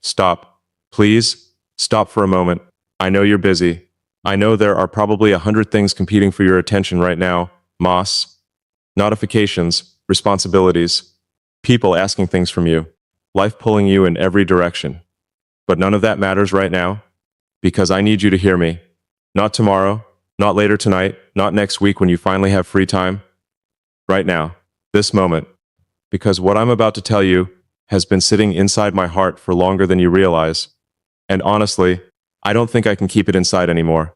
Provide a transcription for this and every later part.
Stop. Please, stop for a moment. I know you're busy. I know there are probably 100 things competing for your attention right now. Moss. Notifications, responsibilities, people asking things from you, life pulling you in every direction. But none of that matters right now, because I need you to hear me. Not tomorrow, not later tonight, not next week when you finally have free time. Right now, this moment. Because what I'm about to tell you has been sitting inside my heart for longer than you realize. And honestly, I don't think I can keep it inside anymore.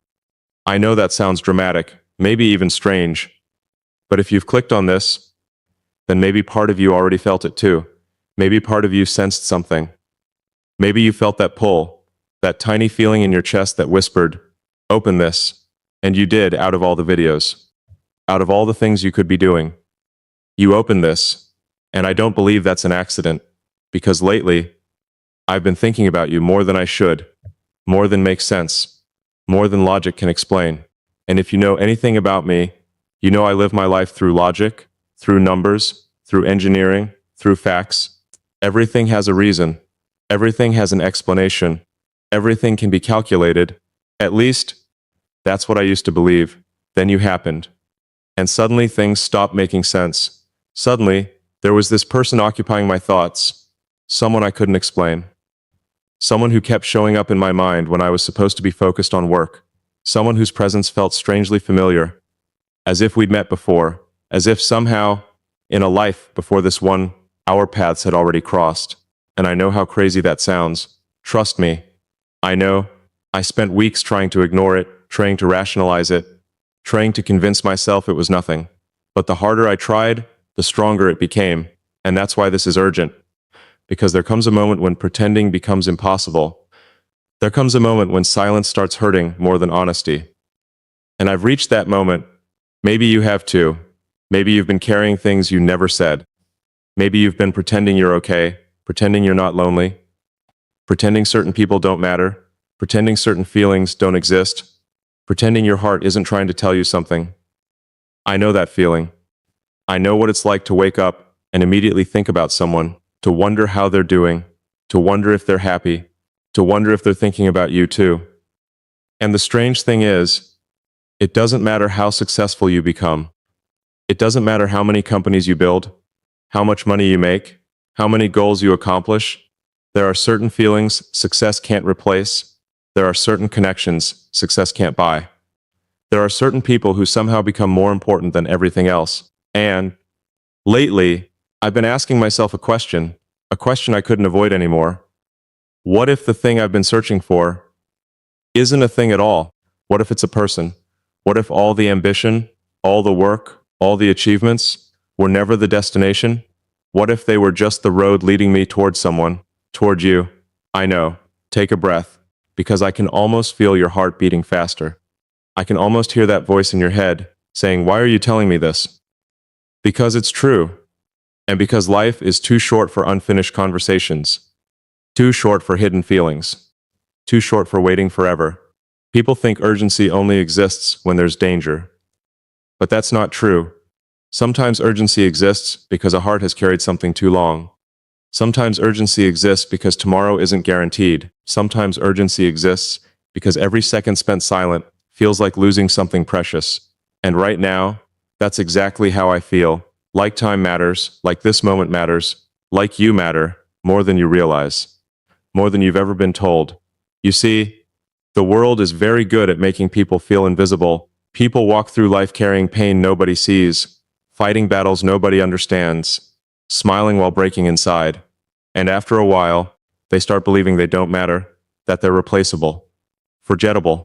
I know that sounds dramatic, maybe even strange. But if you've clicked on this, then maybe part of you already felt it too. Maybe part of you sensed something. Maybe you felt that pull, that tiny feeling in your chest that whispered, "Open this." And you did out of all the videos. Out of all the things you could be doing. You opened this. And I don't believe that's an accident. Because lately, I've been thinking about you more than I should. More than makes sense. More than logic can explain. And if you know anything about me, you know I live my life through logic, through numbers, through engineering, through facts. Everything has a reason. Everything has an explanation. Everything can be calculated. At least, that's what I used to believe. Then you happened. And suddenly things stopped making sense. Suddenly, there was this person occupying my thoughts. Someone I couldn't explain. Someone who kept showing up in my mind when I was supposed to be focused on work. Someone whose presence felt strangely familiar. As if we'd met before. As if somehow, in a life before this one, our paths had already crossed. And I know how crazy that sounds. Trust me. I know. I spent weeks trying to ignore it, trying to rationalize it, trying to convince myself it was nothing. But the harder I tried, the stronger it became. And that's why this is urgent. Because there comes a moment when pretending becomes impossible. There comes a moment when silence starts hurting more than honesty. And I've reached that moment. Maybe you have too. Maybe you've been carrying things you never said. Maybe you've been pretending you're okay, pretending you're not lonely, pretending certain people don't matter, pretending certain feelings don't exist, pretending your heart isn't trying to tell you something. I know that feeling. I know what it's like to wake up and immediately think about someone, to wonder how they're doing, to wonder if they're happy, to wonder if they're thinking about you too. And the strange thing is, it doesn't matter how successful you become. It doesn't matter how many companies you build, how much money you make, how many goals you accomplish. There are certain feelings success can't replace. There are certain connections success can't buy. There are certain people who somehow become more important than everything else. And lately, I've been asking myself a question I couldn't avoid anymore. What if the thing I've been searching for isn't a thing at all? What if it's a person? What if all the ambition, all the work, all the achievements were never the destination? What if they were just the road leading me toward someone, toward you? I know. Take a breath, because I can almost feel your heart beating faster. I can almost hear that voice in your head saying, "Why are you telling me this?" Because it's true. And because life is too short for unfinished conversations. Too short for hidden feelings. Too short for waiting forever. People think urgency only exists when there's danger. But that's not true. Sometimes urgency exists because a heart has carried something too long. Sometimes urgency exists because tomorrow isn't guaranteed. Sometimes urgency exists because every second spent silent feels like losing something precious. And right now, that's exactly how I feel. Like time matters, like this moment matters, like you matter, more than you realize. More than you've ever been told. You see, the world is very good at making people feel invisible. People walk through life carrying pain nobody sees, fighting battles nobody understands, smiling while breaking inside. And after a while, they start believing they don't matter, that they're replaceable, forgettable,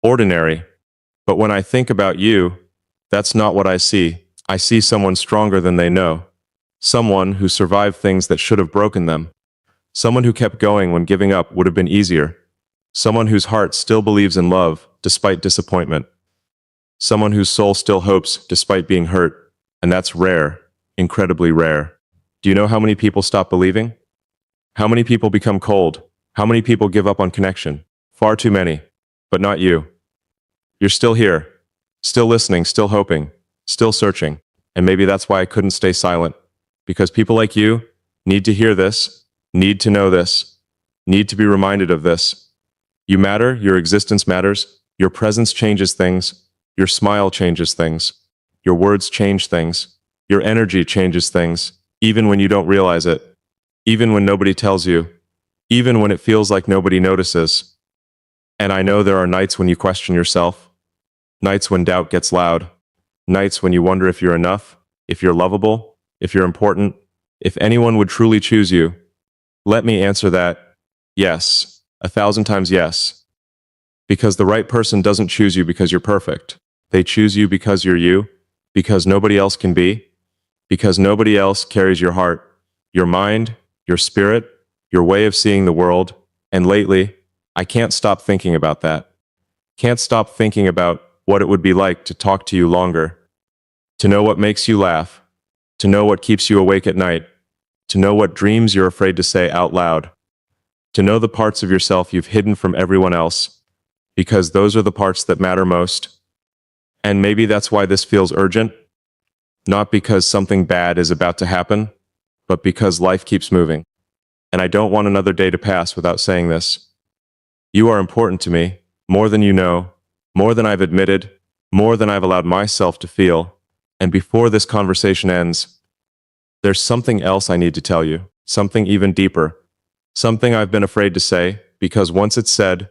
ordinary. But when I think about you, that's not what I see. I see someone stronger than they know. Someone who survived things that should have broken them. Someone who kept going when giving up would have been easier. Someone whose heart still believes in love, despite disappointment. Someone whose soul still hopes, despite being hurt. And that's rare, incredibly rare. Do you know how many people stop believing? How many people become cold? How many people give up on connection? Far too many. But not you. You're still here. Still listening, still hoping, still searching. And maybe that's why I couldn't stay silent. Because people like you need to hear this, need to know this, need to be reminded of this. You matter, your existence matters, your presence changes things, your smile changes things, your words change things, your energy changes things, even when you don't realize it, even when nobody tells you, even when it feels like nobody notices. And I know there are nights when you question yourself, nights when doubt gets loud, nights when you wonder if you're enough, if you're lovable, if you're important, if anyone would truly choose you. Let me answer that. Yes, 1,000 times yes. Because the right person doesn't choose you because you're perfect. They choose you because you're you, because nobody else can be, because nobody else carries your heart, your mind, your spirit, your way of seeing the world. And lately, I can't stop thinking about that. Can't stop thinking about what it would be like to talk to you longer, to know what makes you laugh, to know what keeps you awake at night, to know what dreams you're afraid to say out loud, to know the parts of yourself you've hidden from everyone else, because those are the parts that matter most. And maybe that's why this feels urgent, not because something bad is about to happen, but because life keeps moving. And I don't want another day to pass without saying this. You are important to me, more than you know, more than I've admitted, more than I've allowed myself to feel. And before this conversation ends, there's something else I need to tell you, something even deeper, something I've been afraid to say, because once it's said,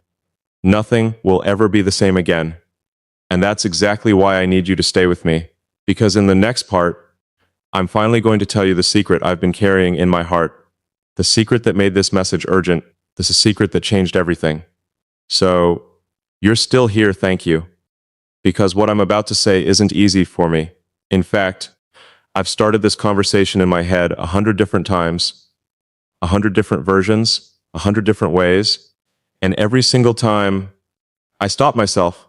nothing will ever be the same again. And that's exactly why I need you to stay with me, because in the next part, I'm finally going to tell you the secret I've been carrying in my heart, the secret that made this message urgent, this is a secret that changed everything. So, you're still here, thank you. Because what I'm about to say isn't easy for me. In fact, I've started this conversation in my head 100 different times, 100 different versions, 100 different ways, and every single time I stopped myself,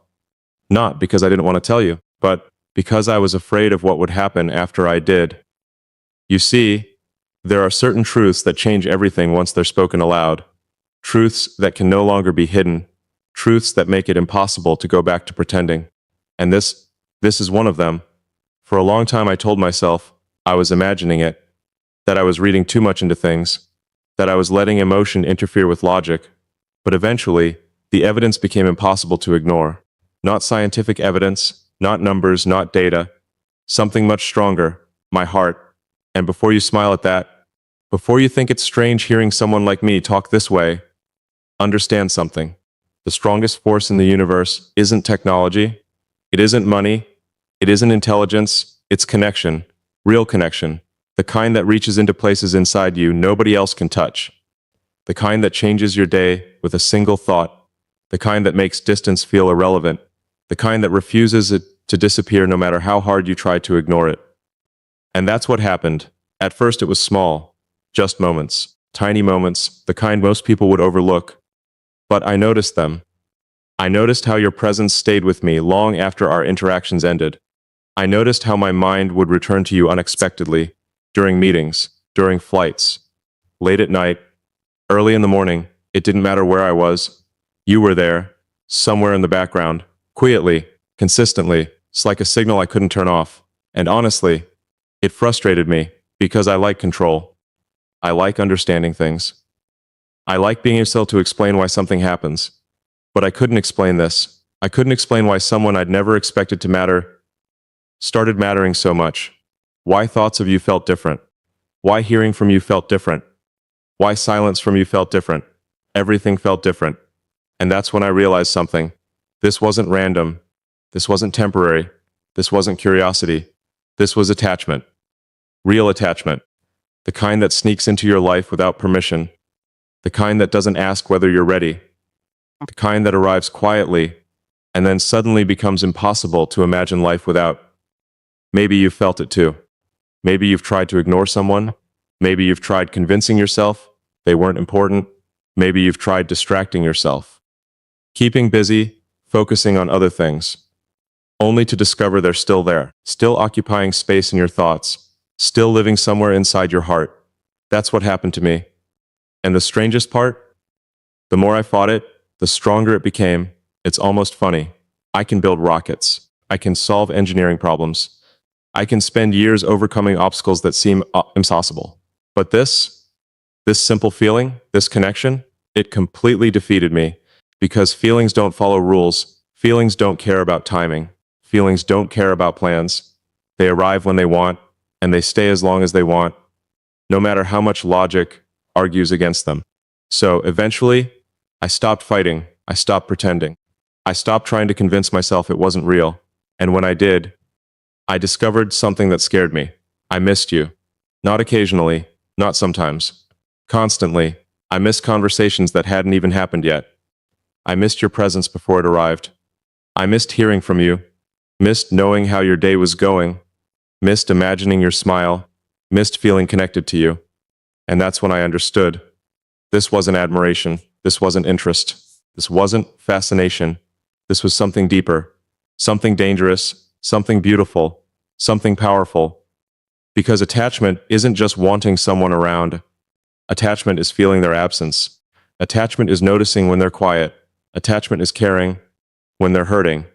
not because I didn't want to tell you, but because I was afraid of what would happen after I did. You see, there are certain truths that change everything once they're spoken aloud, truths that can no longer be hidden, truths that make it impossible to go back to pretending. And this is one of them. For a long time I told myself, I was imagining it, that I was reading too much into things, that I was letting emotion interfere with logic. But eventually, the evidence became impossible to ignore. Not scientific evidence, not numbers, not data. Something much stronger, my heart. And before you smile at that, before you think it's strange hearing someone like me talk this way, understand something. The strongest force in the universe isn't technology, it isn't money, it isn't intelligence, it's connection, real connection, the kind that reaches into places inside you nobody else can touch, the kind that changes your day with a single thought, the kind that makes distance feel irrelevant, the kind that refuses it to disappear no matter how hard you try to ignore it. And that's what happened. At first it was small, just moments, tiny moments, the kind most people would overlook. But I noticed them. I noticed how your presence stayed with me long after our interactions ended. I noticed how my mind would return to you unexpectedly, during meetings, during flights, late at night, early in the morning. It didn't matter where I was. You were there, somewhere in the background, quietly, consistently. It's like a signal I couldn't turn off. And honestly, it frustrated me, because I like control. I like understanding things. I like being able to explain why something happens. But I couldn't explain this. I couldn't explain why someone I'd never expected to matter started mattering so much. Why thoughts of you felt different. Why hearing from you felt different. Why silence from you felt different. Everything felt different. And that's when I realized something. This wasn't random. This wasn't temporary. This wasn't curiosity. This was attachment. Real attachment. The kind that sneaks into your life without permission. The kind that doesn't ask whether you're ready. The kind that arrives quietly and then suddenly becomes impossible to imagine life without. Maybe you've felt it too. Maybe you've tried to ignore someone. Maybe you've tried convincing yourself they weren't important. Maybe you've tried distracting yourself. Keeping busy, focusing on other things. Only to discover they're still there, still occupying space in your thoughts, still living somewhere inside your heart. That's what happened to me. And the strangest part? The more I fought it, the stronger it became. It's almost funny. I can build rockets. I can solve engineering problems. I can spend years overcoming obstacles that seem impossible. But this simple feeling, this connection, It completely defeated me because feelings don't follow rules. Feelings don't care about timing. Feelings don't care about plans. They arrive when they want, and they stay as long as they want, no matter how much logic argues against them. So eventually, I stopped fighting. I stopped pretending. I stopped trying to convince myself it wasn't real. And when I did, I discovered something that scared me. I missed you. Not occasionally, not sometimes. Constantly. I missed conversations that hadn't even happened yet. I missed your presence before it arrived. I missed hearing from you. Missed knowing how your day was going. Missed imagining your smile. Missed feeling connected to you. And that's when I understood. This wasn't admiration. This wasn't interest. This wasn't fascination. This was something deeper. Something dangerous. Something beautiful. Something powerful. Because attachment isn't just wanting someone around. Attachment is feeling their absence. Attachment is noticing when they're quiet. Attachment is caring when they're hurting.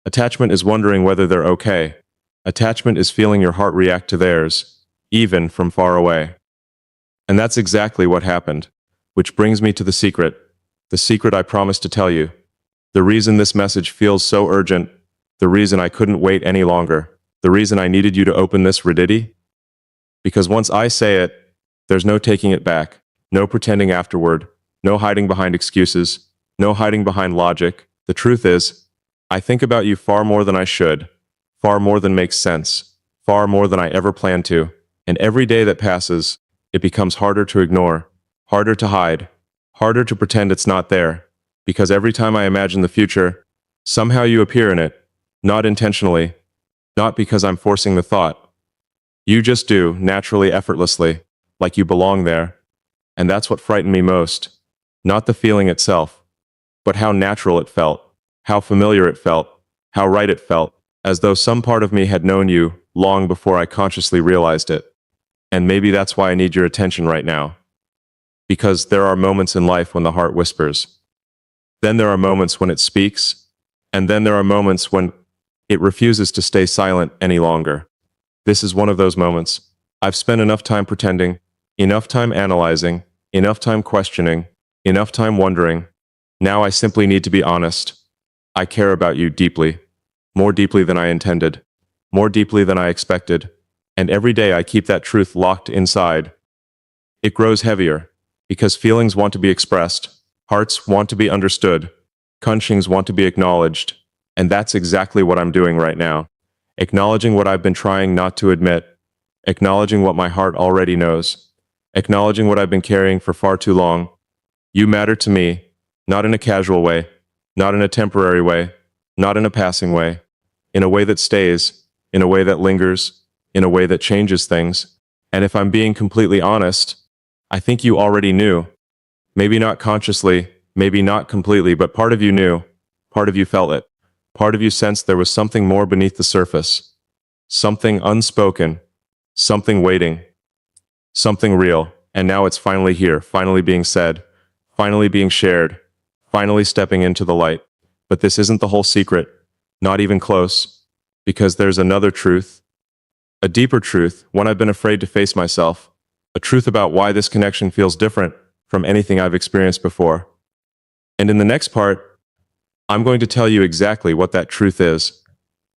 Attachment is wondering whether they're okay. Attachment is feeling your heart react to theirs, even from far away. And that's exactly what happened, which brings me to the secret I promised to tell you. The reason this message feels so urgent, the reason I couldn't wait any longer, the reason I needed you to open this Reddity. Because once I say it, there's no taking it back, no pretending afterward, no hiding behind excuses, no hiding behind logic. The truth is, I think about you far more than I should, far more than makes sense, far more than I ever planned to. And every day that passes, it becomes harder to ignore, harder to hide, harder to pretend it's not there. Because every time I imagine the future, somehow you appear in it, not intentionally, not because I'm forcing the thought. You just do, naturally, effortlessly, like you belong there. And that's what frightened me most. Not the feeling itself, but how natural it felt, how familiar it felt, how right it felt, as though some part of me had known you long before I consciously realized it. And maybe that's why I need your attention right now. Because there are moments in life when the heart whispers. Then there are moments when it speaks. And then there are moments when it refuses to stay silent any longer. This is one of those moments. I've spent enough time pretending, enough time analyzing, enough time questioning, enough time wondering. Now I simply need to be honest. I care about you deeply, more deeply than I intended, more deeply than I expected, and every day I keep that truth locked inside. It grows heavier, because feelings want to be expressed, hearts want to be understood, consciences want to be acknowledged, and that's exactly what I'm doing right now. Acknowledging what I've been trying not to admit, acknowledging what my heart already knows. Acknowledging what I've been carrying for far too long. You matter to me, not in a casual way, not in a temporary way, not in a passing way, in a way that stays, in a way that lingers, in a way that changes things. And if I'm being completely honest, I think you already knew. Maybe not consciously, maybe not completely, but part of you knew. Part of you felt it. Part of you sensed there was something more beneath the surface. Something unspoken. Something waiting. Something real, and now it's finally here, finally being said, finally being shared, finally stepping into the light. But this isn't the whole secret, not even close, because there's another truth, a deeper truth, one I've been afraid to face myself, a truth about why this connection feels different from anything I've experienced before. And in the next part, I'm going to tell you exactly what that truth is.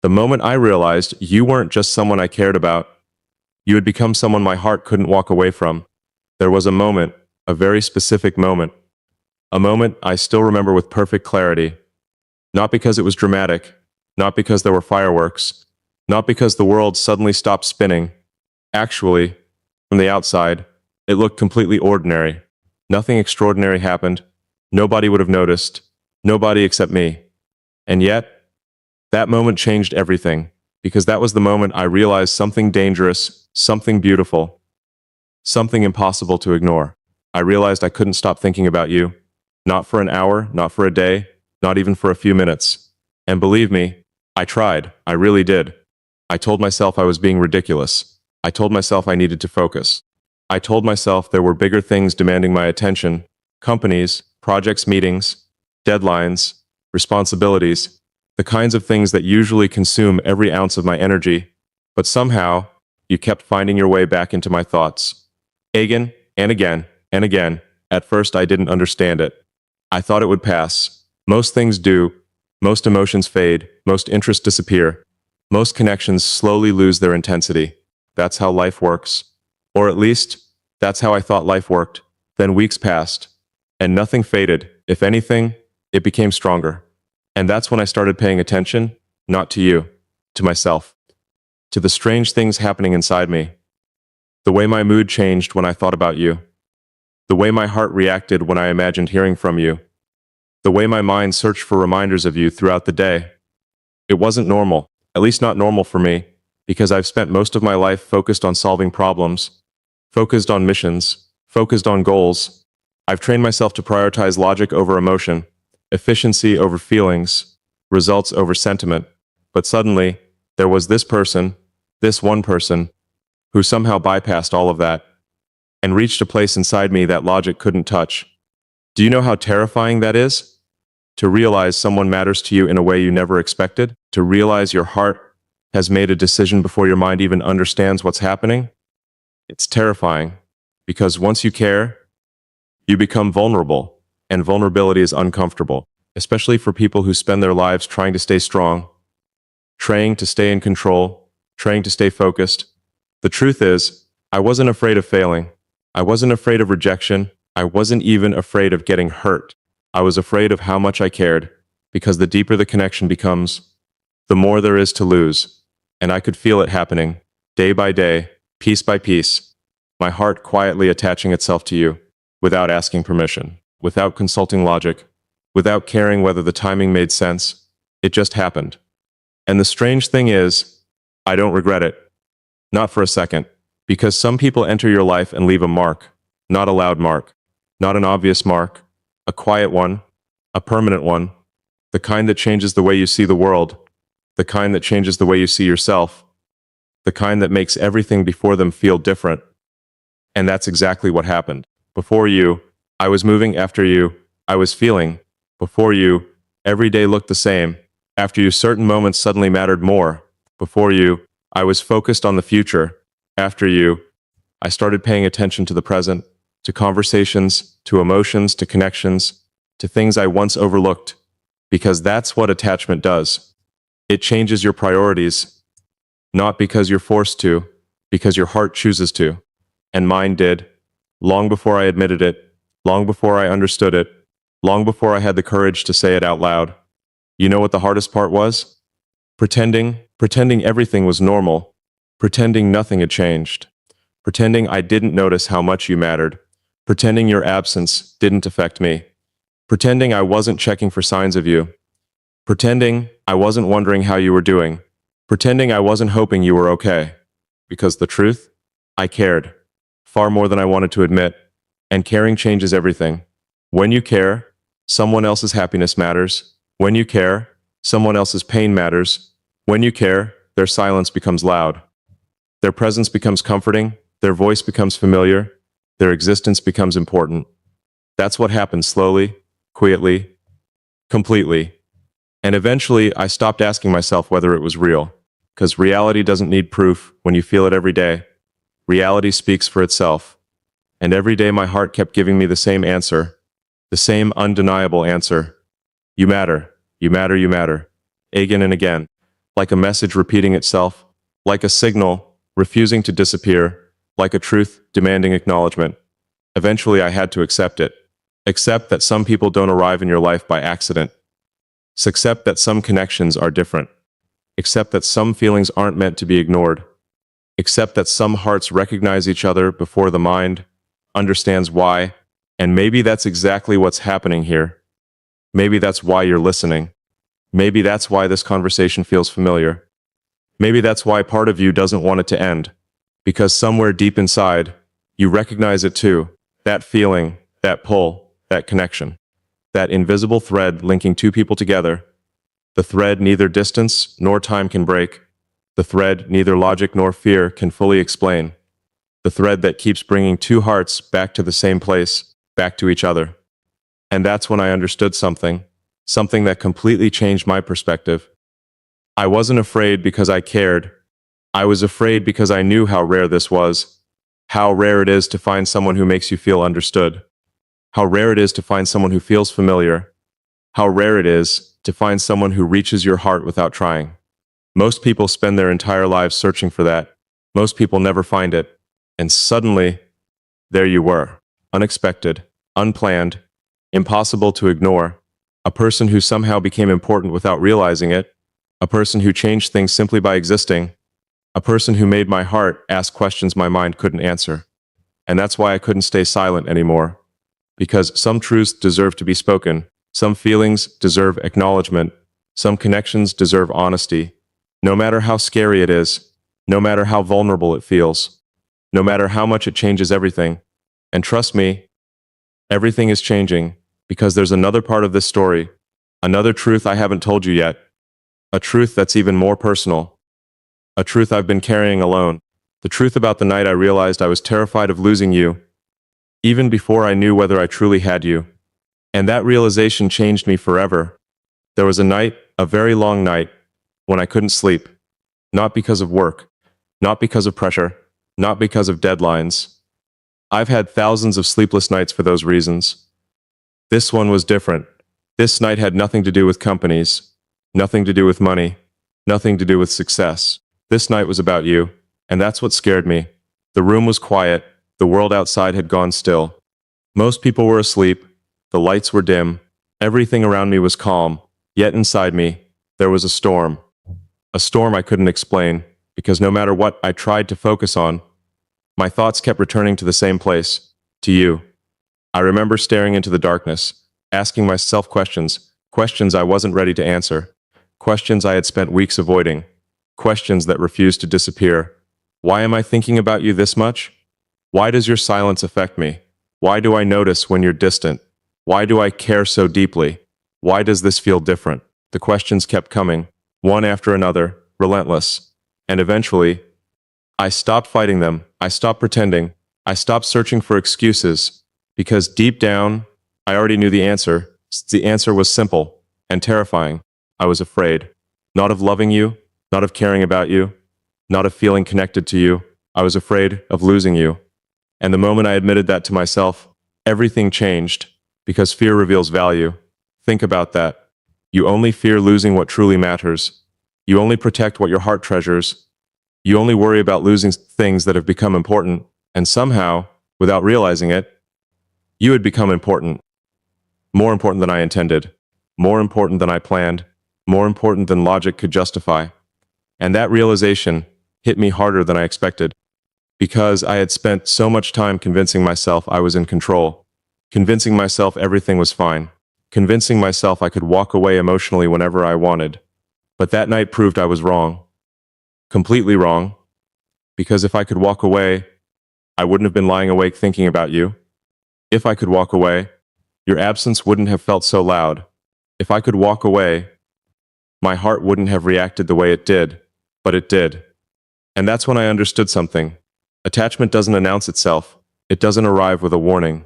The moment I realized you weren't just someone I cared about, you had become someone my heart couldn't walk away from. There was a moment, a very specific moment. A moment I still remember with perfect clarity. Not because it was dramatic, not because there were fireworks, not because the world suddenly stopped spinning. Actually, from the outside, it looked completely ordinary. Nothing extraordinary happened. Nobody would have noticed. Nobody except me. And yet, that moment changed everything. Because that was the moment I realized something dangerous, something beautiful, something impossible to ignore. I realized I couldn't stop thinking about you. Not for an hour, not for a day, not even for a few minutes. And believe me, I tried. I really did. I told myself I was being ridiculous. I told myself I needed to focus. I told myself there were bigger things demanding my attention. Companies, projects, meetings, deadlines, responsibilities. The kinds of things that usually consume every ounce of my energy, but somehow, you kept finding your way back into my thoughts. Again, and again, and again, At first, I didn't understand it. I thought it would pass. Most things do. Most emotions fade. Most interests disappear. Most connections slowly lose their intensity. That's how life works. Or at least, that's how I thought life worked. Then weeks passed, and nothing faded. If anything, it became stronger. And that's when I started paying attention, not to you, to myself, to the strange things happening inside me. The way my mood changed when I thought about you. The way my heart reacted when I imagined hearing from you. The way my mind searched for reminders of you throughout the day. It wasn't normal, at least not normal for me, because I've spent most of my life focused on solving problems, focused on missions, focused on goals. I've trained myself to prioritize logic over emotion, efficiency over feelings, results over sentiment. But suddenly, there was this one person, who somehow bypassed all of that and reached a place inside me that logic couldn't touch. Do you know how terrifying that is? To realize someone matters to you in a way you never expected? To realize your heart has made a decision before your mind even understands what's happening? It's terrifying, because once you care, you become vulnerable, and vulnerability is uncomfortable, especially for people who spend their lives trying to stay strong, trying to stay in control, trying to stay focused. The truth is, I wasn't afraid of failing. I wasn't afraid of rejection. I wasn't even afraid of getting hurt. I was afraid of how much I cared, because the deeper the connection becomes, the more there is to lose. And I could feel it happening, day by day, piece by piece, my heart quietly attaching itself to you, without asking permission, without consulting logic, without caring whether the timing made sense. It just happened. And the strange thing is, I don't regret it. Not for a second. Because some people enter your life and leave a mark. Not a loud mark. Not an obvious mark. A quiet one. A permanent one. The kind that changes the way you see the world. The kind that changes the way you see yourself. The kind that makes everything before them feel different. And that's exactly what happened. Before you, I was moving. After you, I was feeling. Before you, every day looked the same. After you, certain moments suddenly mattered more. Before you, I was focused on the future. After you, I started paying attention to the present, to conversations, to emotions, to connections, to things I once overlooked. Because that's what attachment does. It changes your priorities. Not because you're forced to, because your heart chooses to. And mine did. Long before I admitted it, long before I understood it, long before I had the courage to say it out loud. You know what the hardest part was? Pretending everything was normal. Pretending nothing had changed. Pretending I didn't notice how much you mattered. Pretending your absence didn't affect me. Pretending I wasn't checking for signs of you. Pretending I wasn't wondering how you were doing. Pretending I wasn't hoping you were okay. Because the truth? I cared. Far more than I wanted to admit. And caring changes everything. When you care, someone else's happiness matters. When you care, someone else's pain matters. When you care, their silence becomes loud. Their presence becomes comforting. Their voice becomes familiar. Their existence becomes important. That's what happens slowly, quietly, completely. And eventually, I stopped asking myself whether it was real. Because reality doesn't need proof when you feel it every day. Reality speaks for itself. And every day my heart kept giving me the same answer. The same undeniable answer. You matter. You matter. You matter. Again and again. Like a message repeating itself. Like a signal refusing to disappear. Like a truth demanding acknowledgement. Eventually I had to accept it. Accept that some people don't arrive in your life by accident. Accept that some connections are different. Accept that some feelings aren't meant to be ignored. Accept that some hearts recognize each other before the mind understands why. And maybe that's exactly what's happening here. Maybe that's why you're listening. Maybe that's why this conversation feels familiar. Maybe that's why part of you doesn't want it to end. Because somewhere deep inside, you recognize it too. That feeling, that pull, that connection. That invisible thread linking two people together. The thread neither distance nor time can break. The thread neither logic nor fear can fully explain. The thread that keeps bringing two hearts back to the same place, back to each other. And that's when I understood something that completely changed my perspective. I wasn't afraid because I cared. I was afraid because I knew how rare this was, how rare it is to find someone who makes you feel understood. How rare it is to find someone who feels familiar. How rare it is to find someone who reaches your heart without trying. Most people spend their entire lives searching for that. Most people never find it. And suddenly, there you were. Unexpected, unplanned, impossible to ignore. A person who somehow became important without realizing it. A person who changed things simply by existing. A person who made my heart ask questions my mind couldn't answer. And that's why I couldn't stay silent anymore. Because some truths deserve to be spoken. Some feelings deserve acknowledgement. Some connections deserve honesty. No matter how scary it is. No matter how vulnerable it feels. No matter how much it changes everything. And trust me, everything is changing because there's another part of this story. Another truth I haven't told you yet. A truth that's even more personal. A truth I've been carrying alone. The truth about the night I realized I was terrified of losing you, even before I knew whether I truly had you. And that realization changed me forever. There was a night, a very long night, when I couldn't sleep. Not because of work, not because of pressure, not because of deadlines. I've had thousands of sleepless nights for those reasons. This one was different. This night had nothing to do with companies, nothing to do with money, nothing to do with success. This night was about you, and that's what scared me. The room was quiet, the world outside had gone still. Most people were asleep, the lights were dim, everything around me was calm, yet inside me, there was a storm. A storm I couldn't explain, because no matter what I tried to focus on, my thoughts kept returning to the same place, to you. I remember staring into the darkness, asking myself questions, questions I wasn't ready to answer, questions I had spent weeks avoiding, questions that refused to disappear. Why am I thinking about you this much? Why does your silence affect me? Why do I notice when you're distant? Why do I care so deeply? Why does this feel different? The questions kept coming, one after another, relentless. And eventually, I stopped fighting them. I stopped pretending. I stopped searching for excuses. Because deep down, I already knew the answer. The answer was simple and terrifying. I was afraid. Not of loving you, not of caring about you, not of feeling connected to you. I was afraid of losing you. And the moment I admitted that to myself, everything changed. Because fear reveals value. Think about that. You only fear losing what truly matters. You only protect what your heart treasures. You only worry about losing things that have become important. And somehow, without realizing it, you had become important. More important than I intended. More important than I planned. More important than logic could justify. And that realization hit me harder than I expected. Because I had spent so much time convincing myself I was in control. Convincing myself everything was fine. Convincing myself I could walk away emotionally whenever I wanted. But that night proved I was wrong. Completely wrong. Because if I could walk away, I wouldn't have been lying awake thinking about you. If I could walk away, your absence wouldn't have felt so loud. If I could walk away, my heart wouldn't have reacted the way it did. But it did. And that's when I understood something. Attachment doesn't announce itself. It doesn't arrive with a warning.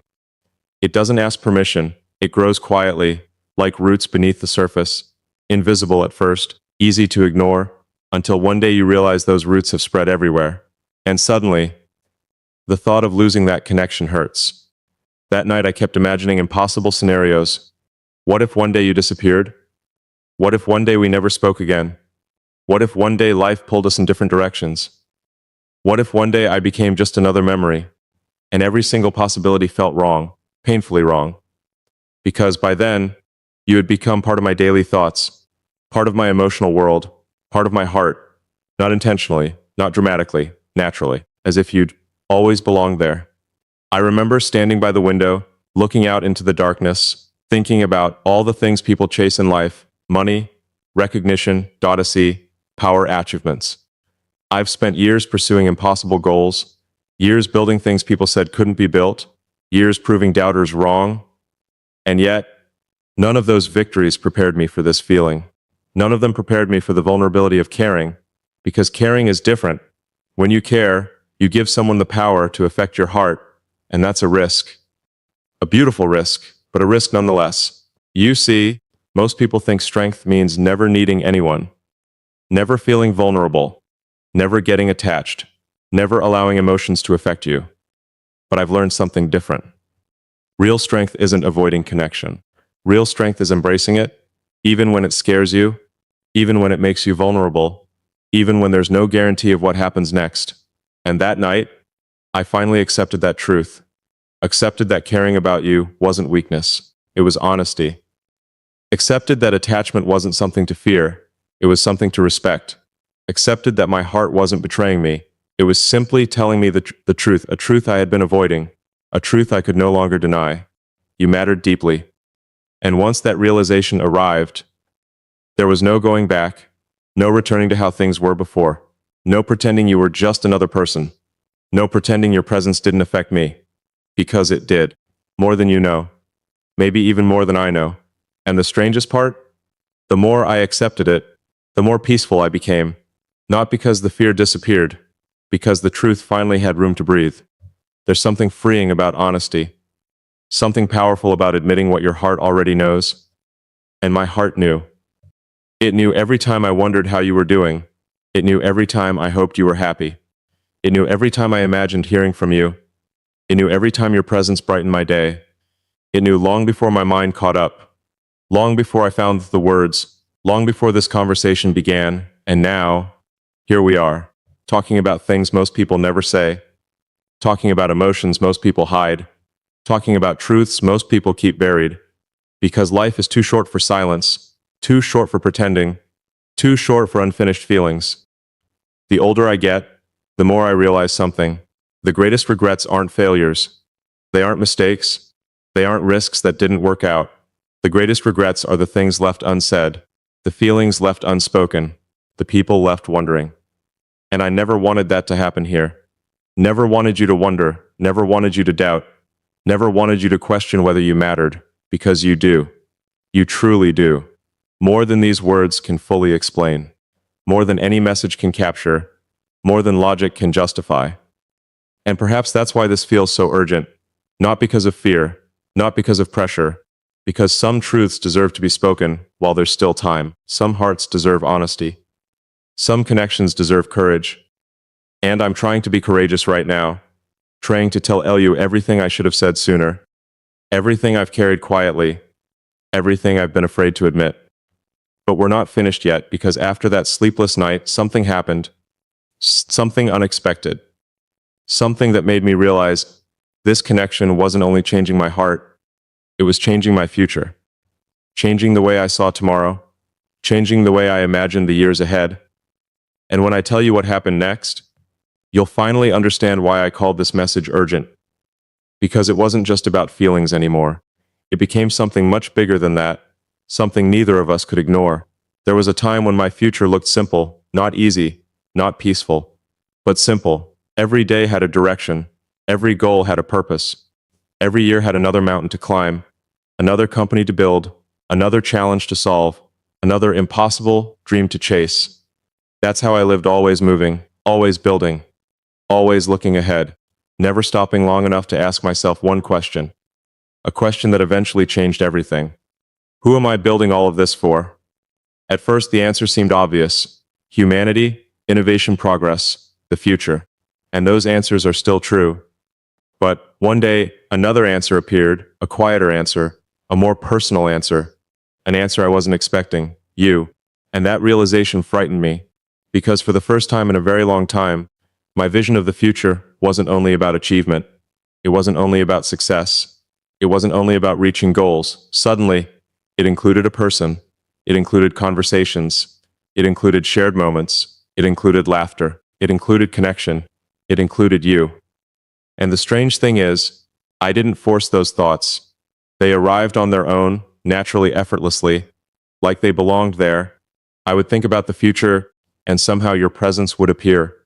It doesn't ask permission. It grows quietly, like roots beneath the surface. Invisible at first, easy to ignore, until one day you realize those roots have spread everywhere. And suddenly, the thought of losing that connection hurts. That night I kept imagining impossible scenarios. What if one day you disappeared? What if one day we never spoke again? What if one day life pulled us in different directions? What if one day I became just another memory? And every single possibility felt wrong, painfully wrong. Because by then, you had become part of my daily thoughts, part of my emotional world, part of my heart, not intentionally, not dramatically, naturally, as if you'd always belonged there. I remember standing by the window, looking out into the darkness, thinking about all the things people chase in life, money, recognition, dotacy, power, achievements. I've spent years pursuing impossible goals, years building things people said couldn't be built, years proving doubters wrong, and yet, none of those victories prepared me for this feeling. None of them prepared me for the vulnerability of caring, because caring is different. When you care, you give someone the power to affect your heart, and that's a risk. A beautiful risk, but a risk nonetheless. You see, most people think strength means never needing anyone, never feeling vulnerable, never getting attached, never allowing emotions to affect you. But I've learned something different. Real strength isn't avoiding connection. Real strength is embracing it, even when it scares you, even when it makes you vulnerable, even when there's no guarantee of what happens next. And that night, I finally accepted that truth. Accepted that caring about you wasn't weakness. It was honesty. Accepted that attachment wasn't something to fear. It was something to respect. Accepted that my heart wasn't betraying me. It was simply telling me the truth, a truth I had been avoiding, a truth I could no longer deny. You mattered deeply. And once that realization arrived, there was no going back, no returning to how things were before, no pretending you were just another person, no pretending your presence didn't affect me, because it did, more than you know, maybe even more than I know. And the strangest part? The more I accepted it, the more peaceful I became, not because the fear disappeared, because the truth finally had room to breathe. There's something freeing about honesty, something powerful about admitting what your heart already knows. And my heart knew. It knew every time I wondered how you were doing. It knew every time I hoped you were happy. It knew every time I imagined hearing from you. It knew every time your presence brightened my day. It knew long before my mind caught up, long before I found the words, long before this conversation began. And now, here we are, talking about things most people never say, talking about emotions most people hide, talking about truths most people keep buried, because life is too short for silence, too short for pretending, too short for unfinished feelings. The older I get, the more I realize something. The greatest regrets aren't failures. They aren't mistakes. They aren't risks that didn't work out. The greatest regrets are the things left unsaid, the feelings left unspoken, the people left wondering. And I never wanted that to happen here. Never wanted you to wonder, never wanted you to doubt, never wanted you to question whether you mattered, because you do. You truly do. More than these words can fully explain. More than any message can capture. More than logic can justify. And perhaps that's why this feels so urgent. Not because of fear, not because of pressure, because some truths deserve to be spoken while there's still time. Some hearts deserve honesty. Some connections deserve courage. And I'm trying to be courageous right now, trying to tell Elu everything I should have said sooner, everything I've carried quietly, everything I've been afraid to admit. But we're not finished yet, because after that sleepless night, something happened. Something unexpected. Something that made me realize this connection wasn't only changing my heart, it was changing my future. Changing the way I saw tomorrow, changing the way I imagined the years ahead. And when I tell you what happened next, you'll finally understand why I called this message urgent. Because it wasn't just about feelings anymore. It became something much bigger than that, something neither of us could ignore. There was a time when my future looked simple, not easy, not peaceful, but simple. Every day had a direction. Every goal had a purpose. Every year had another mountain to climb, another company to build, another challenge to solve, another impossible dream to chase. That's how I lived, always moving, always building, always looking ahead, never stopping long enough to ask myself one question. A question that eventually changed everything. Who am I building all of this for? At first, the answer seemed obvious. Humanity, innovation, progress, the future. And those answers are still true. But one day, another answer appeared, a quieter answer, a more personal answer, an answer I wasn't expecting, you. And that realization frightened me, because for the first time in a very long time, my vision of the future wasn't only about achievement. It wasn't only about success. It wasn't only about reaching goals. Suddenly, it included a person. It included conversations. It included shared moments. It included laughter. It included connection. It included you. And the strange thing is, I didn't force those thoughts. They arrived on their own, naturally, effortlessly, like they belonged there. I would think about the future, and somehow your presence would appear.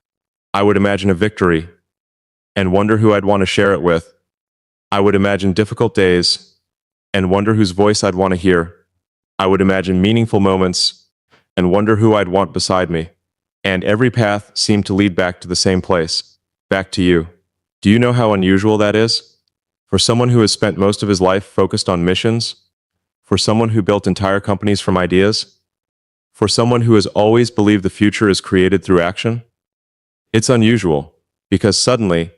I would imagine a victory, and wonder who I'd want to share it with. I would imagine difficult days, and wonder whose voice I'd want to hear. I would imagine meaningful moments, and wonder who I'd want beside me. And every path seemed to lead back to the same place, back to you. Do you know how unusual that is? For someone who has spent most of his life focused on missions? For someone who built entire companies from ideas? For someone who has always believed the future is created through action? It's unusual, because suddenly,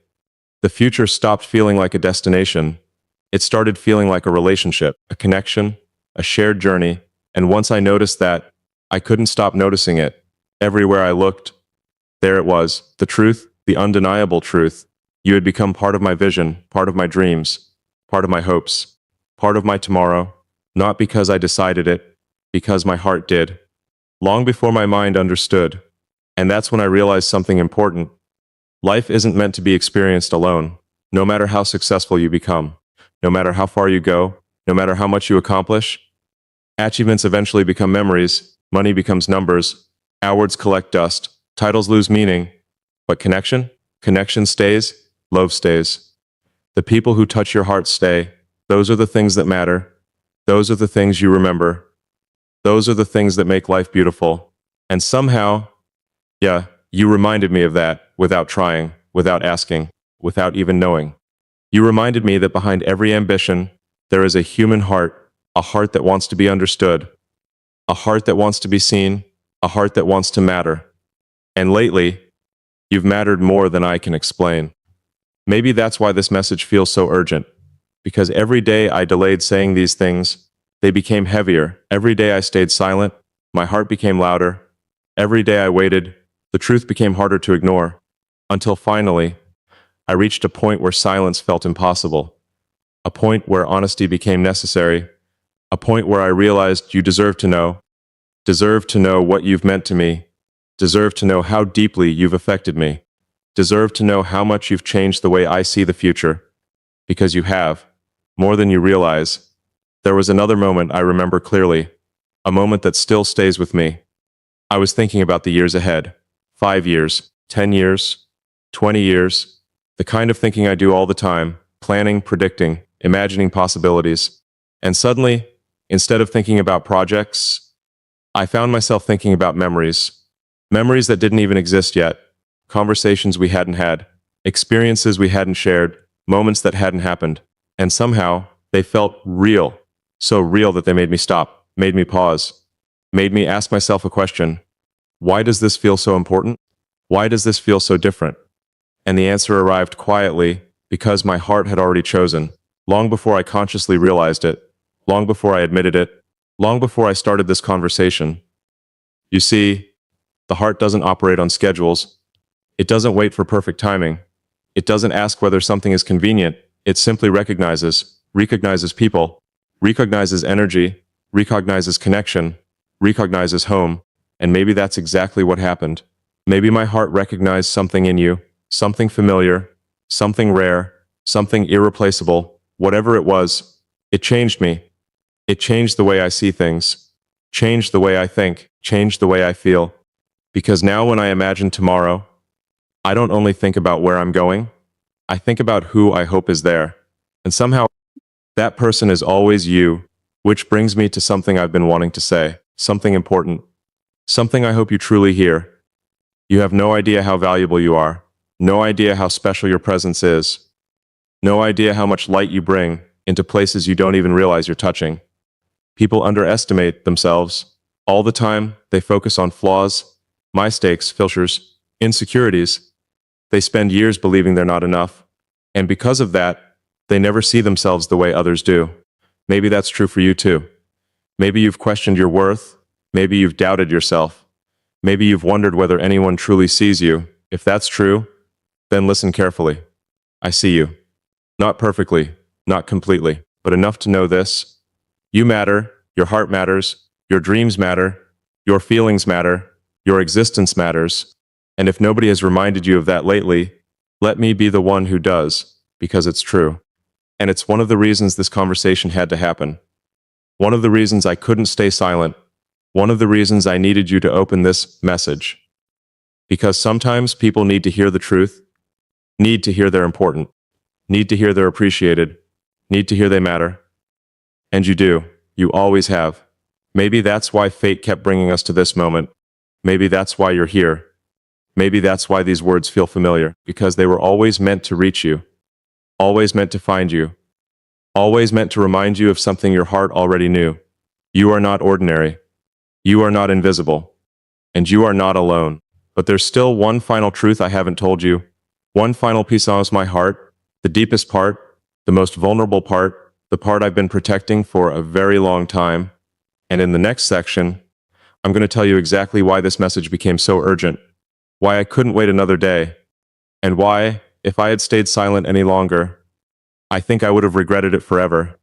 the future stopped feeling like a destination It started feeling like a relationship, a connection, a shared journey, and once I noticed that, I couldn't stop noticing it. Everywhere I looked, there it was, the truth, the undeniable truth. You had become part of my vision, part of my dreams, part of my hopes, part of my tomorrow, not because I decided it, because my heart did, long before my mind understood. And that's when I realized something important. Life isn't meant to be experienced alone, no matter how successful you become, no matter how far you go, no matter how much you accomplish. Achievements eventually become memories, money becomes numbers, awards collect dust, titles lose meaning. But connection? Connection stays, love stays. The people who touch your heart stay. Those are the things that matter. Those are the things you remember. Those are the things that make life beautiful. And somehow, yeah, you reminded me of that without trying, without asking, without even knowing. You reminded me that behind every ambition, there is a human heart, a heart that wants to be understood, a heart that wants to be seen, a heart that wants to matter. And lately, you've mattered more than I can explain. Maybe that's why this message feels so urgent. Because every day I delayed saying these things, they became heavier. Every day I stayed silent, my heart became louder. Every day I waited, the truth became harder to ignore. Until finally, I reached a point where silence felt impossible. A point where honesty became necessary. A point where I realized you deserve to know what you've meant to me, deserve to know how deeply you've affected me, deserve to know how much you've changed the way I see the future. Because you have, more than you realize. There was another moment I remember clearly, a moment that still stays with me. I was thinking about the years ahead, 5 years, 10 years, 20 years, the kind of thinking I do all the time, planning, predicting, imagining possibilities. And suddenly, instead of thinking about projects, I found myself thinking about memories. Memories that didn't even exist yet, conversations we hadn't had, experiences we hadn't shared, moments that hadn't happened. And somehow, they felt real. So real that they made me stop, made me pause, made me ask myself a question. Why does this feel so important? Why does this feel so different? And the answer arrived quietly, because my heart had already chosen, long before I consciously realized it, long before I admitted it, long before I started this conversation. You see, the heart doesn't operate on schedules. It doesn't wait for perfect timing. It doesn't ask whether something is convenient. It simply recognizes people, recognizes energy, recognizes connection, recognizes home. And maybe that's exactly what happened. Maybe my heart recognized something in you, something familiar, something rare, something irreplaceable. Whatever it was, it changed me. It changed the way I see things, changed the way I think, changed the way I feel. Because now when I imagine tomorrow, I don't only think about where I'm going, I think about who I hope is there. And somehow, that person is always you, which brings me to something I've been wanting to say, something important, something I hope you truly hear. You have no idea how valuable you are, no idea how special your presence is, no idea how much light you bring into places you don't even realize you're touching. People underestimate themselves. All the time, they focus on flaws, mistakes, filters, insecurities. They spend years believing they're not enough. And because of that, they never see themselves the way others do. Maybe that's true for you too. Maybe you've questioned your worth. Maybe you've doubted yourself. Maybe you've wondered whether anyone truly sees you. If that's true, then listen carefully. I see you. Not perfectly, not completely, but enough to know this. You matter, your heart matters, your dreams matter, your feelings matter, your existence matters. And if nobody has reminded you of that lately, let me be the one who does, because it's true. And it's one of the reasons this conversation had to happen. One of the reasons I couldn't stay silent. One of the reasons I needed you to open this message. Because sometimes people need to hear the truth, need to hear they're important, need to hear they're appreciated, need to hear they matter. And you do. You always have. Maybe that's why fate kept bringing us to this moment. Maybe that's why you're here. Maybe that's why these words feel familiar, because they were always meant to reach you, always meant to find you, always meant to remind you of something your heart already knew. You are not ordinary. You are not invisible. And you are not alone. But there's still one final truth I haven't told you. One final piece of my heart, the deepest part, the most vulnerable part, the part I've been protecting for a very long time. And in the next section, I'm going to tell you exactly why this message became so urgent, why I couldn't wait another day, and why, if I had stayed silent any longer, I think I would have regretted it forever.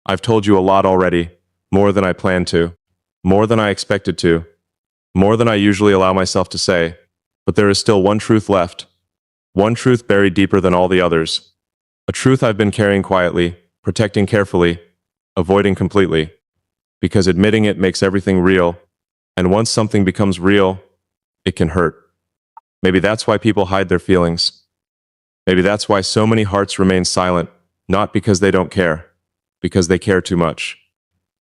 I've told you a lot already, more than I planned to, more than I expected to, more than I usually allow myself to say, but there is still one truth left, one truth buried deeper than all the others, a truth I've been carrying quietly, protecting carefully, avoiding completely, because admitting it makes everything real, and once something becomes real, it can hurt. Maybe that's why people hide their feelings. Maybe that's why so many hearts remain silent, not because they don't care, because they care too much.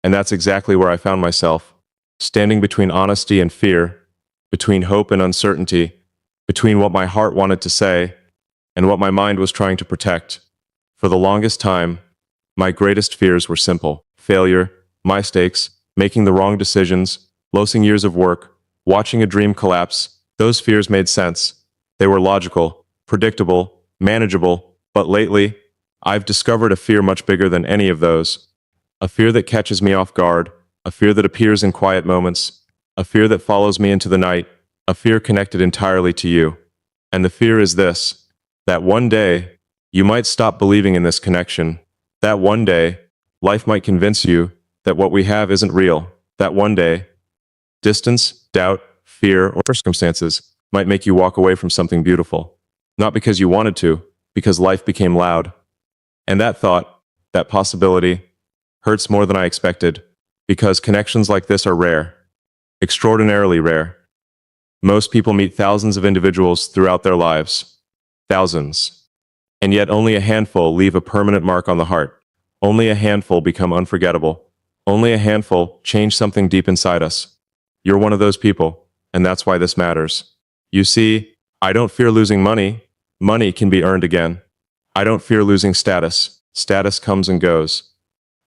And that's exactly where I found myself, standing between honesty and fear, between hope and uncertainty, between what my heart wanted to say and what my mind was trying to protect. For the longest time, my greatest fears were simple: failure, mistakes, making the wrong decisions, losing years of work, watching a dream collapse. Those fears made sense. They were logical, predictable, manageable, but lately, I've discovered a fear much bigger than any of those. A fear that catches me off guard, a fear that appears in quiet moments, a fear that follows me into the night, a fear connected entirely to you. And the fear is this: that one day, you might stop believing in this connection. That one day, life might convince you that what we have isn't real. That one day, distance, doubt, fear, or circumstances might make you walk away from something beautiful. Not because you wanted to, because life became loud. And that thought, that possibility, hurts more than I expected, because connections like this are rare, extraordinarily rare. Most people meet thousands of individuals throughout their lives. Thousands. And yet only a handful leave a permanent mark on the heart. Only a handful become unforgettable. Only a handful change something deep inside us. You're one of those people, and that's why this matters. You see, I don't fear losing money. Money can be earned again. I don't fear losing status. Status comes and goes.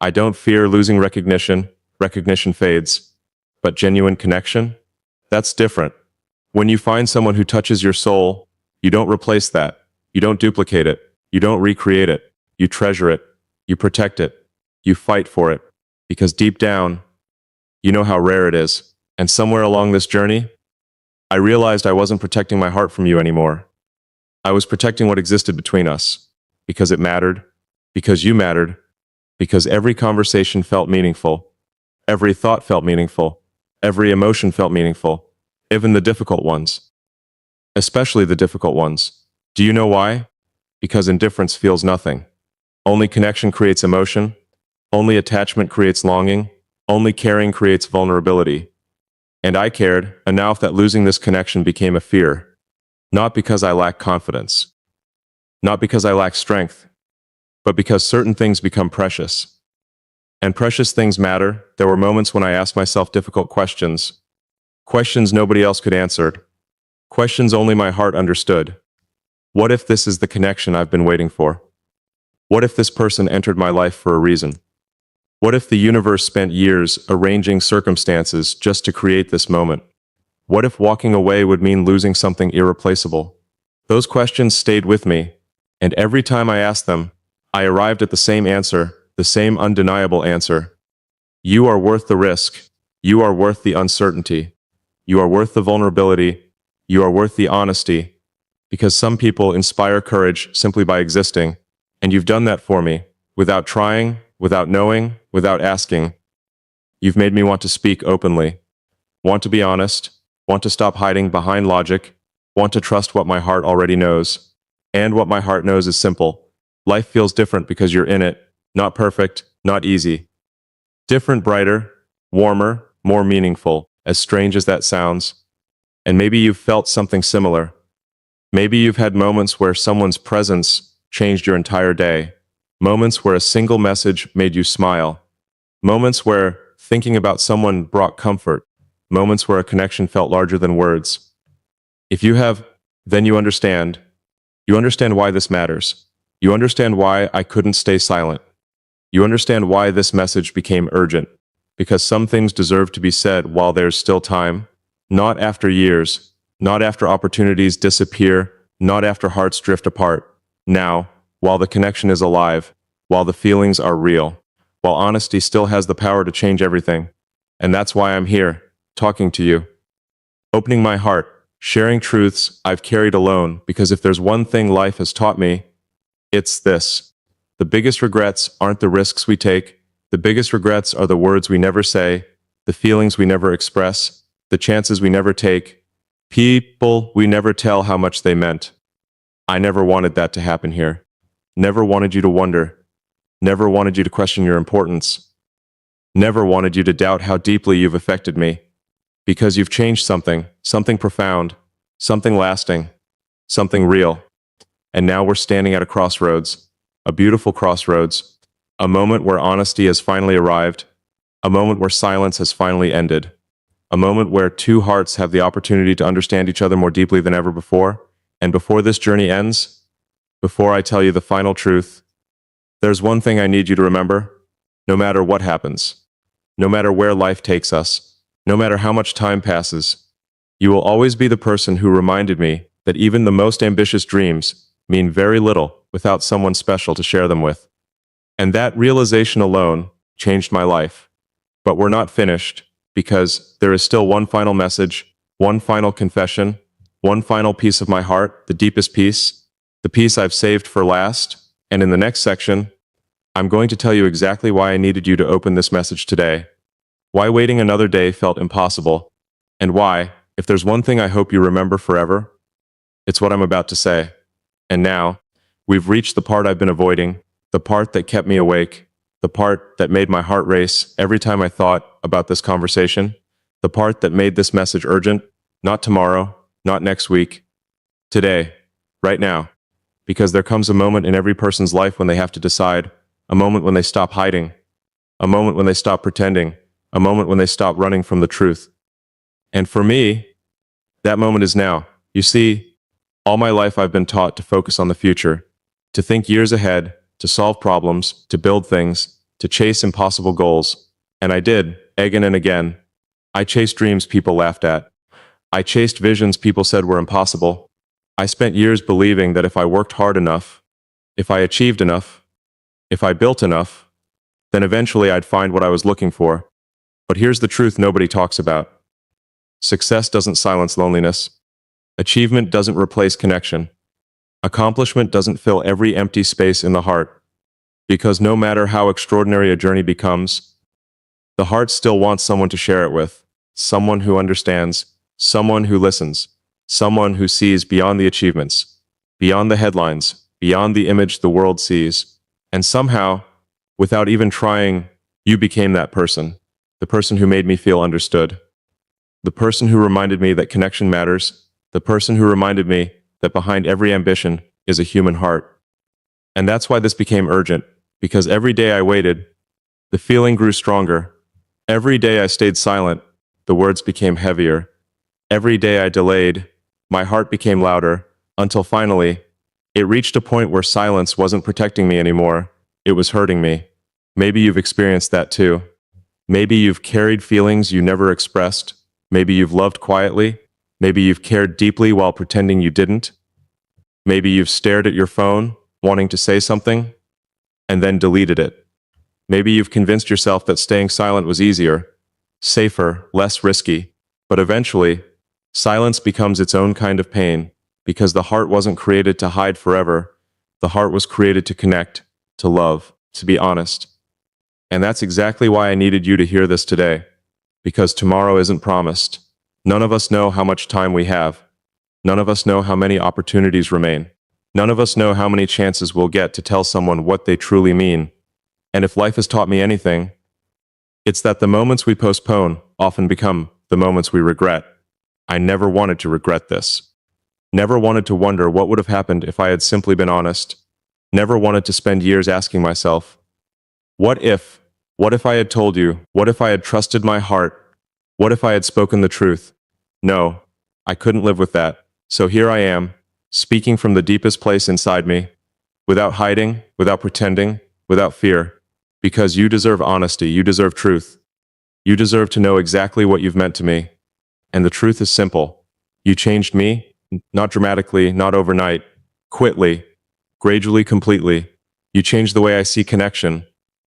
I don't fear losing recognition. Recognition fades. But genuine connection? That's different. When you find someone who touches your soul, you don't replace that. You don't duplicate it. You don't recreate it. You treasure it. You protect it. You fight for it. Because deep down, you know how rare it is. And somewhere along this journey, I realized I wasn't protecting my heart from you anymore. I was protecting what existed between us. Because it mattered. Because you mattered. Because every conversation felt meaningful. Every thought felt meaningful. Every emotion felt meaningful. Even the difficult ones. Especially the difficult ones. Do you know why? Because indifference feels nothing. Only connection creates emotion. Only attachment creates longing. Only caring creates vulnerability. And I cared enough that losing this connection became a fear. Not because I lack confidence. Not because I lack strength. But because certain things become precious. And precious things matter. There were moments when I asked myself difficult questions. Questions nobody else could answer. Questions only my heart understood. What if this is the connection I've been waiting for? What if this person entered my life for a reason? What if the universe spent years arranging circumstances just to create this moment? What if walking away would mean losing something irreplaceable? Those questions stayed with me, and every time I asked them, I arrived at the same answer, the same undeniable answer. You are worth the risk. You are worth the uncertainty. You are worth the vulnerability. You are worth the honesty. Because some people inspire courage simply by existing, and you've done that for me, without trying, without knowing, without asking. You've made me want to speak openly, want to be honest, want to stop hiding behind logic, want to trust what my heart already knows. And what my heart knows is simple. Life feels different because you're in it, not perfect, not easy. Different, brighter, warmer, more meaningful, as strange as that sounds. And maybe you've felt something similar. Maybe you've had moments where someone's presence changed your entire day. Moments where a single message made you smile. Moments where thinking about someone brought comfort. Moments where a connection felt larger than words. If you have, then you understand. You understand why this matters. You understand why I couldn't stay silent. You understand why this message became urgent. Because some things deserve to be said while there's still time. Not after years. Not after opportunities disappear. Not after hearts drift apart. Now, while the connection is alive, while the feelings are real. while honesty still has the power to change everything. And that's why I'm here, talking to you. Opening my heart, sharing truths I've carried alone, because if there's one thing life has taught me, it's this. The biggest regrets aren't the risks we take. The biggest regrets are the words we never say, the feelings we never express, the chances we never take, people we never tell how much they meant. I never wanted that to happen here. Never wanted you to wonder. Never wanted you to question your importance. Never wanted you to doubt how deeply you've affected me. Because you've changed something, something profound, something lasting, something real. And now we're standing at a crossroads, a beautiful crossroads, a moment where honesty has finally arrived, a moment where silence has finally ended, a moment where two hearts have the opportunity to understand each other more deeply than ever before. And before this journey ends, before I tell you the final truth, there's one thing I need you to remember. No matter what happens, no matter where life takes us, no matter how much time passes, you will always be the person who reminded me that even the most ambitious dreams mean very little without someone special to share them with. And that realization alone changed my life. But we're not finished, because there is still one final message, one final confession, one final piece of my heart, the deepest piece, the piece I've saved for last. And in the next section, I'm going to tell you exactly why I needed you to open this message today, why waiting another day felt impossible, and why, if there's one thing I hope you remember forever, it's what I'm about to say. And now, we've reached the part I've been avoiding, the part that kept me awake, the part that made my heart race every time I thought about this conversation, the part that made this message urgent, not tomorrow, not next week, today, right now. Because there comes a moment in every person's life when they have to decide, a moment when they stop hiding, a moment when they stop pretending, a moment when they stop running from the truth. And for me, that moment is now. You see, all my life I've been taught to focus on the future, to think years ahead, to solve problems, to build things, to chase impossible goals. And I did, again and again. I chased dreams people laughed at. I chased visions people said were impossible. I spent years believing that if I worked hard enough, if I achieved enough, if I built enough, then eventually I'd find what I was looking for. But here's the truth nobody talks about. Success doesn't silence loneliness. Achievement doesn't replace connection. Accomplishment doesn't fill every empty space in the heart. Because no matter how extraordinary a journey becomes, the heart still wants someone to share it with, someone who understands, someone who listens, someone who sees beyond the achievements, beyond the headlines, beyond the image the world sees. And somehow, without even trying, you became that person, the person who made me feel understood, the person who reminded me that connection matters, the person who reminded me that behind every ambition is a human heart. And that's why this became urgent, because every day I waited, the feeling grew stronger. Every day I stayed silent, the words became heavier. Every day I delayed, my heart became louder, until finally, it reached a point where silence wasn't protecting me anymore. It was hurting me. Maybe you've experienced that too. Maybe you've carried feelings you never expressed. Maybe you've loved quietly. Maybe you've cared deeply while pretending you didn't. Maybe you've stared at your phone, wanting to say something, and then deleted it. Maybe you've convinced yourself that staying silent was easier, safer, less risky. But eventually, silence becomes its own kind of pain, because the heart wasn't created to hide forever. The heart was created to connect, to love, to be honest. And that's exactly why I needed you to hear this today. Because tomorrow isn't promised. None of us know how much time we have. None of us know how many opportunities remain. None of us know how many chances we'll get to tell someone what they truly mean. And if life has taught me anything, it's that the moments we postpone often become the moments we regret. I never wanted to regret this. Never wanted to wonder what would have happened if I had simply been honest. Never wanted to spend years asking myself, what if? What if I had told you? What if I had trusted my heart? What if I had spoken the truth? No, I couldn't live with that. So here I am, speaking from the deepest place inside me, without hiding, without pretending, without fear. Because you deserve honesty, you deserve truth. You deserve to know exactly what you've meant to me. And the truth is simple. You changed me. Not dramatically, not overnight, quickly, gradually, completely. You changed the way I see connection,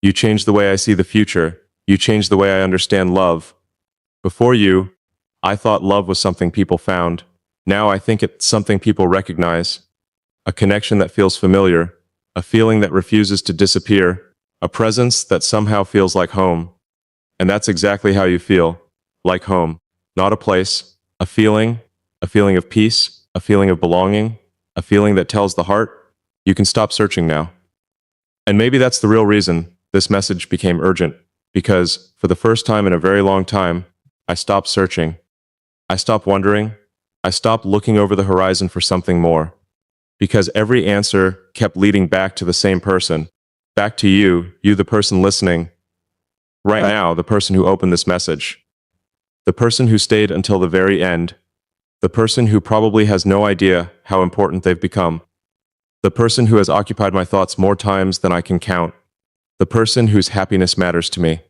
You changed the way I see the future. You changed the way I understand love. Before you, I thought love was something people found. Now I think it's something people recognize. A connection that feels familiar, a feeling that refuses to disappear, a presence that somehow feels like home. And that's exactly how you feel. Like home. Not a place, a feeling of peace, a feeling of belonging, a feeling that tells the heart, you can stop searching now. And maybe that's the real reason this message became urgent, because for the first time in a very long time, I stopped searching. I stopped wondering. I stopped looking over the horizon for something more. Because every answer kept leading back to the same person. Back to you, the person listening. Right now, the person who opened this message. The person who stayed until the very end. The person who probably has no idea how important they've become. The person who has occupied my thoughts more times than I can count. The person whose happiness matters to me.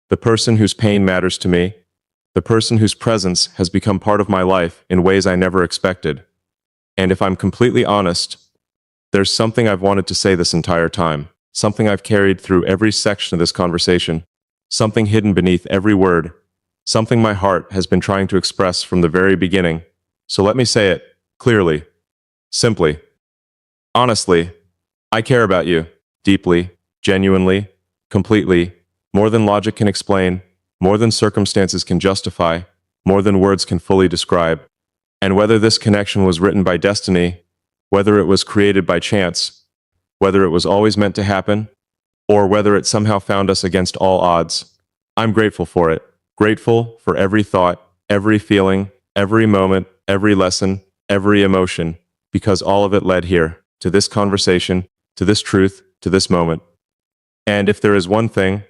The person whose pain matters to me. The person whose presence has become part of my life in ways I never expected. And if I'm completely honest, there's something I've wanted to say this entire time. Something I've carried through every section of this conversation. Something hidden beneath every word. Something my heart has been trying to express from the very beginning. So let me say it clearly, simply. Honestly, I care about you, deeply, genuinely, completely, more than logic can explain, more than circumstances can justify, more than words can fully describe. And whether this connection was written by destiny, whether it was created by chance, whether it was always meant to happen, or whether it somehow found us against all odds, I'm grateful for it. Grateful for every thought, every feeling, every moment, every lesson, every emotion, because all of it led here, to this conversation, to this truth, to this moment. And if there is one thing,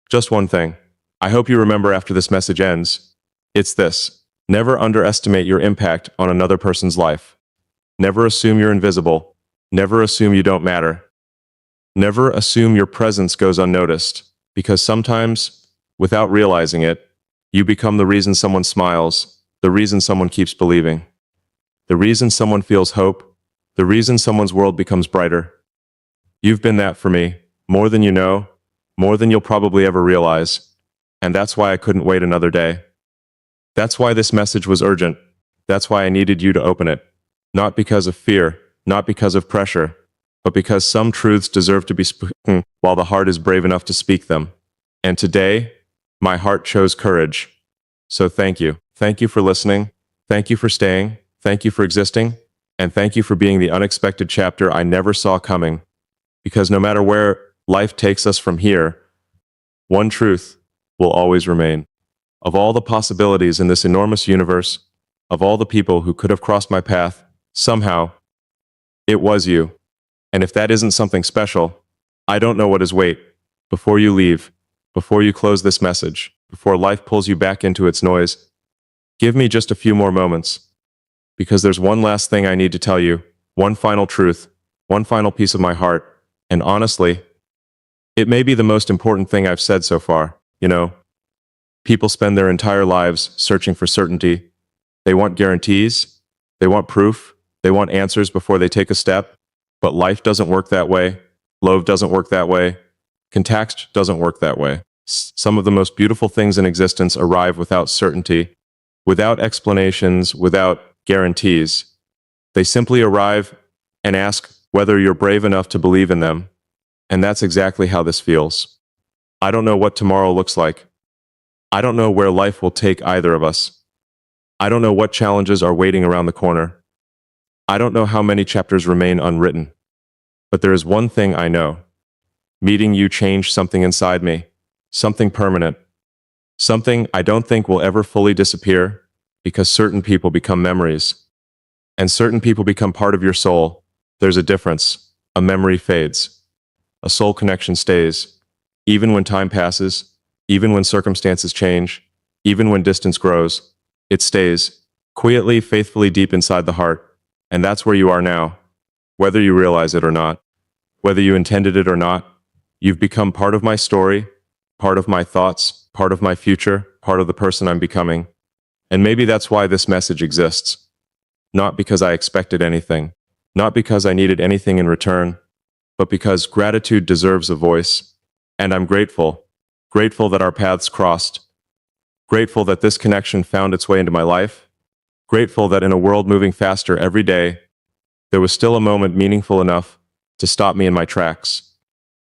just one thing, I hope you remember after this message ends, it's this. Never underestimate your impact on another person's life. Never assume you're invisible. Never assume you don't matter. Never assume your presence goes unnoticed, because sometimes, without realizing it, you become the reason someone smiles, the reason someone keeps believing, the reason someone feels hope, the reason someone's world becomes brighter. You've been that for me, more than you know, more than you'll probably ever realize, and that's why I couldn't wait another day. That's why this message was urgent. That's why I needed you to open it. Not because of fear, not because of pressure, but because some truths deserve to be spoken while the heart is brave enough to speak them. And today, my heart chose courage. So thank you. Thank you for listening. Thank you for staying. Thank you for existing. And thank you for being the unexpected chapter I never saw coming. Because no matter where life takes us from here, one truth will always remain. Of all the possibilities in this enormous universe, of all the people who could have crossed my path, somehow, it was you. And if that isn't something special, I don't know what is. Wait, before you leave, before you close this message, before life pulls you back into its noise, give me just a few more moments. Because there's one last thing I need to tell you, one final truth, one final piece of my heart, and honestly, it may be the most important thing I've said so far, you know. People spend their entire lives searching for certainty. They want guarantees. They want proof. They want answers before they take a step. But life doesn't work that way. Love doesn't work that way. Context doesn't work that way. Some of the most beautiful things in existence arrive without certainty, without explanations, without guarantees. They simply arrive and ask whether you're brave enough to believe in them. And that's exactly how this feels. I don't know what tomorrow looks like. I don't know where life will take either of us. I don't know what challenges are waiting around the corner. I don't know how many chapters remain unwritten. But there is one thing I know. Meeting you changed something inside me. Something permanent. Something I don't think will ever fully disappear, because certain people become memories. And certain people become part of your soul. There's a difference. A memory fades. A soul connection stays. Even when time passes, even when circumstances change, even when distance grows, it stays, quietly, faithfully deep inside the heart. And that's where you are now. Whether you realize it or not, whether you intended it or not, you've become part of my story, part of my thoughts, part of my future, part of the person I'm becoming. And maybe that's why this message exists. Not because I expected anything, not because I needed anything in return, but because gratitude deserves a voice. And I'm grateful. Grateful that our paths crossed. Grateful that this connection found its way into my life. Grateful that in a world moving faster every day, there was still a moment meaningful enough to stop me in my tracks.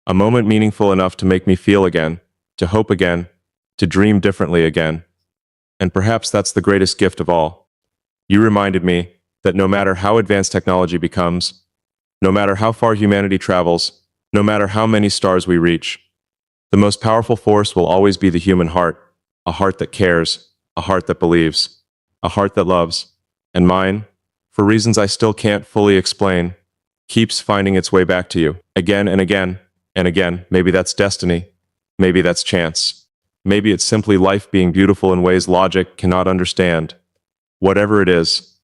A moment meaningful enough to make me feel again, to hope again, to dream differently again. And perhaps that's the greatest gift of all. You reminded me that no matter how advanced technology becomes, no matter how far humanity travels, no matter how many stars we reach, the most powerful force will always be the human heart, a heart that cares, a heart that believes, a heart that loves. And mine, for reasons I still can't fully explain, keeps finding its way back to you, again and again and again. Maybe that's destiny. Maybe that's chance. Maybe it's simply life being beautiful in ways logic cannot understand. Whatever it is,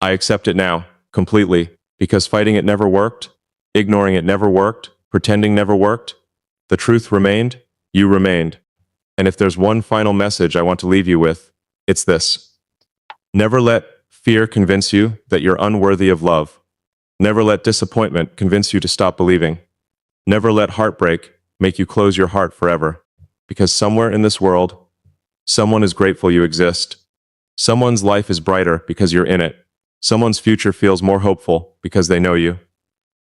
I accept it now, completely, because fighting it never worked, ignoring it never worked, pretending never worked. The truth remained, you remained. And if there's one final message I want to leave you with, it's this. Never let fear convince you that you're unworthy of love. Never let disappointment convince you to stop believing. Never let heartbreak make you close your heart forever. Because somewhere in this world, someone is grateful you exist. Someone's life is brighter because you're in it. Someone's future feels more hopeful because they know you.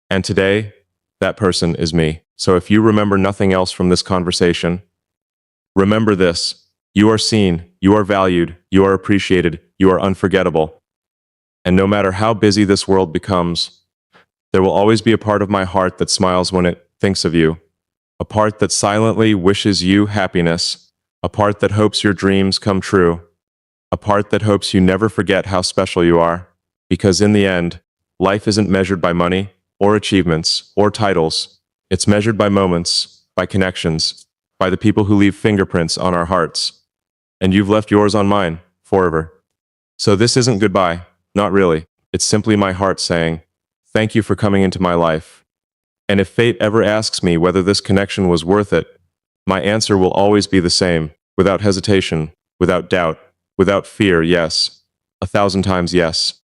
And today, that person is me. So if you remember nothing else from this conversation, remember this. You are seen, you are valued, you are appreciated, you are unforgettable. And no matter how busy this world becomes, there will always be a part of my heart that smiles when it thinks of you. A part that silently wishes you happiness. A part that hopes your dreams come true. A part that hopes you never forget how special you are. Because in the end, life isn't measured by money, or achievements, or titles. It's measured by moments, by connections, by the people who leave fingerprints on our hearts. And you've left yours on mine, forever. So this isn't goodbye, not really. It's simply my heart saying, thank you for coming into my life. And if fate ever asks me whether this connection was worth it, my answer will always be the same, without hesitation, without doubt, without fear, yes. 1,000 times yes.